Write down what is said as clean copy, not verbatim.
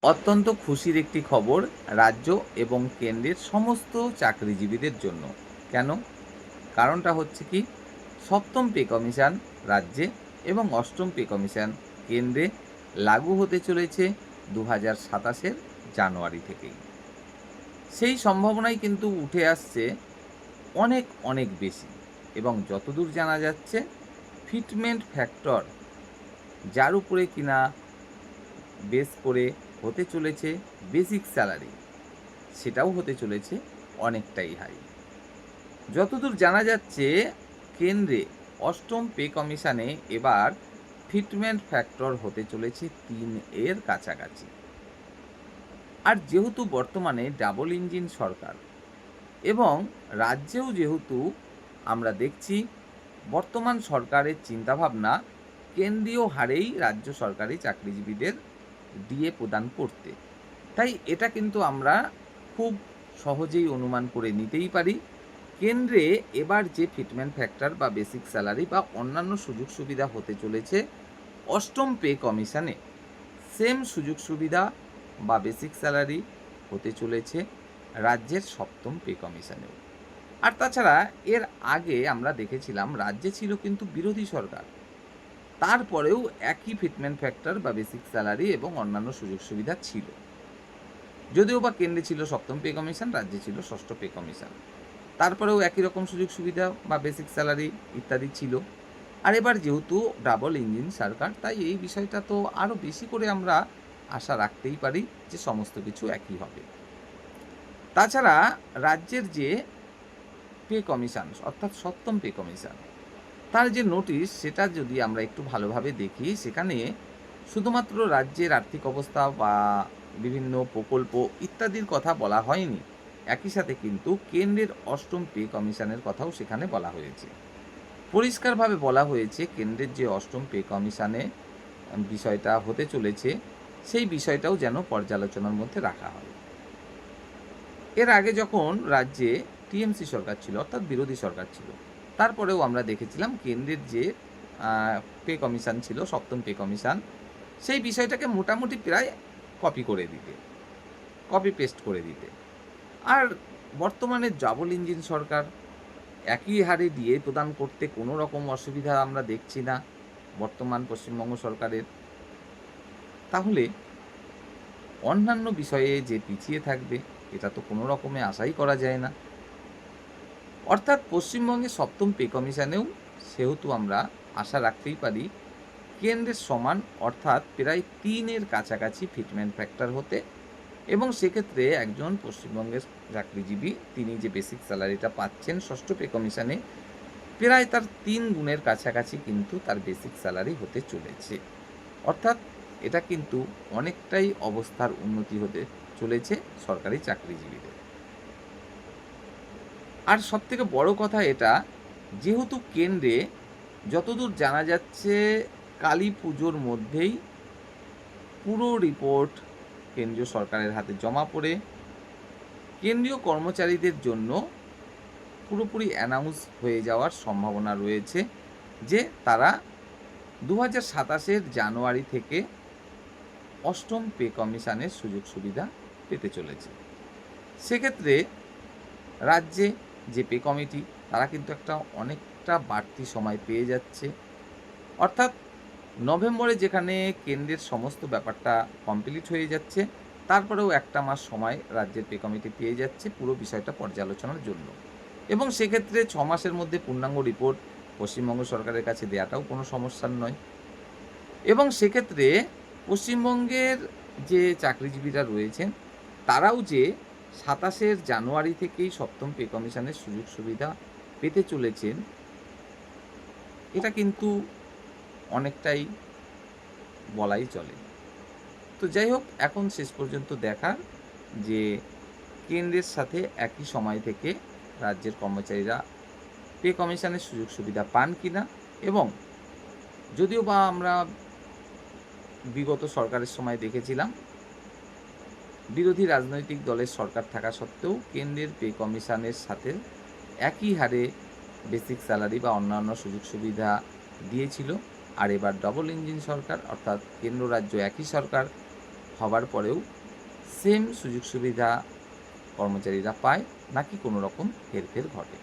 অত্যন্ত খুশির একটি খবর রাজ্য এবং কেন্দ্রের সমস্ত চাকরিজীবীদের জন্য। কেন? কারণটা হচ্ছে কি, সপ্তম পে কমিশন রাজ্যে এবং অষ্টম পে কমিশন কেন্দ্রে লাগু হতে চলেছে ২০২৭-এর জানুয়ারি থেকেই। সেই সম্ভাবনাই কিন্তু উঠে আসছে অনেক, অনেক বেশি। এবং যতদূর জানা যাচ্ছে ফিটমেন্ট ফ্যাক্টর যার উপরে কিনা বেস করে হতে চলেছে বেসিক স্যালারি, সেটাও হতে চলেছে অনেকটাই হাই। যতদূর জানা যাচ্ছে কেন্দ্রে অষ্টম পে কমিশনে এবার ফিটমেন্ট ফ্যাক্টর হতে চলেছে ৩ এর কাছাকাছি। আর যেহেতু বর্তমানে ডাবল ইঞ্জিন সরকার এবং রাজ্যেও যেহেতু আমরা দেখছি বর্তমান সরকারের চিন্তাভাবনা কেন্দ্রীয় হারেই রাজ্য সরকারি চাকরিজীবীদের ডিএ প্রদান করতে, তাই এটা কিন্তু আমরা খুব সহজেই অনুমান করে নিতেই পারি কেন্দ্রে এবার যে ফিটমেন্ট ফ্যাক্টর বা বেসিক স্যালারি বা অন্যান্য সুযোগ সুবিধা হতে চলেছে অষ্টম পে কমিশনে, সেম সুযোগ সুবিধা বা বেসিক স্যালারি হতে চলেছে রাজ্যের সপ্তম পে কমিশনেও। আর তাছাড়া এর আগে আমরা দেখেছিলাম রাজ্যে ছিল কিন্তু বিরোধী সরকার, তারপরেও একই ফিটমেন্ট ফ্যাক্টর বা বেসিক স্যালারি এবং অন্যান্য সুযোগ সুবিধা ছিল। যদিও বা কেন্দ্রে ছিল সপ্তম পে কমিশন, রাজ্যে ছিল ষষ্ঠ পে কমিশন, তারপরেও একই রকম সুযোগ সুবিধা বা বেসিক স্যালারি ইত্যাদি ছিল। আর এবার যেহেতু ডাবল ইঞ্জিন সরকার, তাই এই বিষয়টা তো আরও বেশি করে আমরা আশা রাখতেই পারি যে সমস্ত কিছু একই হবে। তাছাড়া রাজ্যের যে পে কমিশন অর্থাৎ সপ্তম পে কমিশন, তার যে নোটিশ সেটা যদি আমরা একটু ভালোভাবে দেখি, সেখানে শুধুমাত্র রাজ্যের আর্থিক অবস্থা বা বিভিন্ন প্রকল্প ইত্যাদির কথা বলা হয়নি, একই সাথে কিন্তু কেন্দ্রের অষ্টম পে কমিশনের কথাও সেখানে বলা হয়েছে। পরিষ্কারভাবে বলা হয়েছে কেন্দ্রের যে অষ্টম পে কমিশনে বিষয়টা হতে চলেছে, সেই বিষয়টাও যেন পর্যালোচনার মধ্যে রাখা হয়। এর আগে যখন রাজ্যে টিএমসি সরকার ছিল অর্থাৎ বিরোধী সরকার ছিল, তারপরেও আমরা দেখেছিলাম কেন্দ্রের যে পে কমিশন ছিল সপ্তম পে কমিশন, সেই বিষয়টাকে মোটামুটি প্রায় কপি করে দিতে, কপি পেস্ট করে দিতে। আর বর্তমানে ডাবল ইঞ্জিন সরকার, একই হারে ডিএ প্রদান করতে কোনো রকম অসুবিধা আমরা দেখছি না বর্তমান পশ্চিমবঙ্গ সরকারের। তাহলে অন্যান্য বিষয়ে যে পিছিয়ে থাকবে, এটা তো কোনো রকমে আশাই করা যায় না। অর্থাৎ পশ্চিমবঙ্গে সপ্তম পে কমিশনেও সেহেতু আমরা আশা রাখতেই পারি কেন্দ্রের সমান, অর্থাৎ প্রায় ৩ এর কাছাকাছি ফিটমেন্ট ফ্যাক্টর হতে, এবং সেক্ষেত্রে একজন পশ্চিমবঙ্গের চাকরিজীবী তিনি যে বেসিক স্যালারিটা পাচ্ছেন ষষ্ঠ পে কমিশনে, প্রায় তার ৩ গুণের কাছাকাছি কিন্তু তার বেসিক স্যালারি হতে চলেছে। অর্থাৎ এটা কিন্তু অনেকটাই অবস্থার উন্নতি হতে চলেছে সরকারি চাকরিজীবীদের। আর সবথেকে বড় কথা এটা, যেহেতু কেন্দ্রে যতদূর জানা যাচ্ছে কালী পুজোর মধ্যেই পুরো রিপোর্ট কেন্দ্রীয় সরকারের হাতে জমা পড়ে কেন্দ্রীয় কর্মচারীদের জন্য পুরোপুরি অ্যানাউন্স হয়ে যাওয়ার সম্ভাবনা রয়েছে যে তারা ২০২৭-এর জানুয়ারি থেকে অষ্টম পে কমিশনের সুযোগ সুবিধা পেতে চলেছে। সেক্ষেত্রে রাজ্যে যে পে কমিটি, তারা কিন্তু অনেকটা বাড়তি সময় পেয়ে যাচ্ছে। অর্থাৎ নভেম্বরে যেখানে কেন্দ্রের সমস্ত ব্যাপারটা কমপ্লিট হয়ে যাচ্ছে, তারপরেও ১ মাস সময় রাজ্যের পে কমিটি পেয়ে যাচ্ছে পুরো বিষয়টা পর্যালোচনার জন্য। এবং সেক্ষেত্রে ৬ মাসের মধ্যে পূর্ণাঙ্গ রিপোর্ট পশ্চিমবঙ্গ সরকারের কাছে দেওয়াটাও কোনো সমস্যার নয়। এবং সেক্ষেত্রে পশ্চিমবঙ্গের যে চাকরিজীবীরা রয়েছেন, তারাও যে ২৭ জানুয়ারি থেকেই সপ্তম পে কমিশনের সুযোগ সুবিধা পেতে চলেছেন, এটা কিন্তু অনেকটাই বলাই চলে। তো যাই হোক, এখন শেষ পর্যন্ত দেখার যে কেন্দ্রের সাথে একই সময় থেকে রাজ্যের কর্মচারীরা পে কমিশনের সুযোগ সুবিধা পান কিনা, এবং যদিও বা আমরা বিগত সরকারের সময় দেখেছিলাম বিরোধী রাজনৈতিক দলের সরকার থাকা সত্ত্বেও কেন্দ্রের পে কমিশনের সাথে একই হারে বেসিক স্যালারি বা অন্যান্য সুযোগ সুবিধা দিয়েছিল। আর এবার ডবল ইঞ্জিন সরকার, অর্থাৎ কেন্দ্র রাজ্য একই সরকার, হবার পরেও সেম সুযোগ সুবিধা কর্মচারীরা পায় নাকি কোনো রকম হেরফের ঘটে?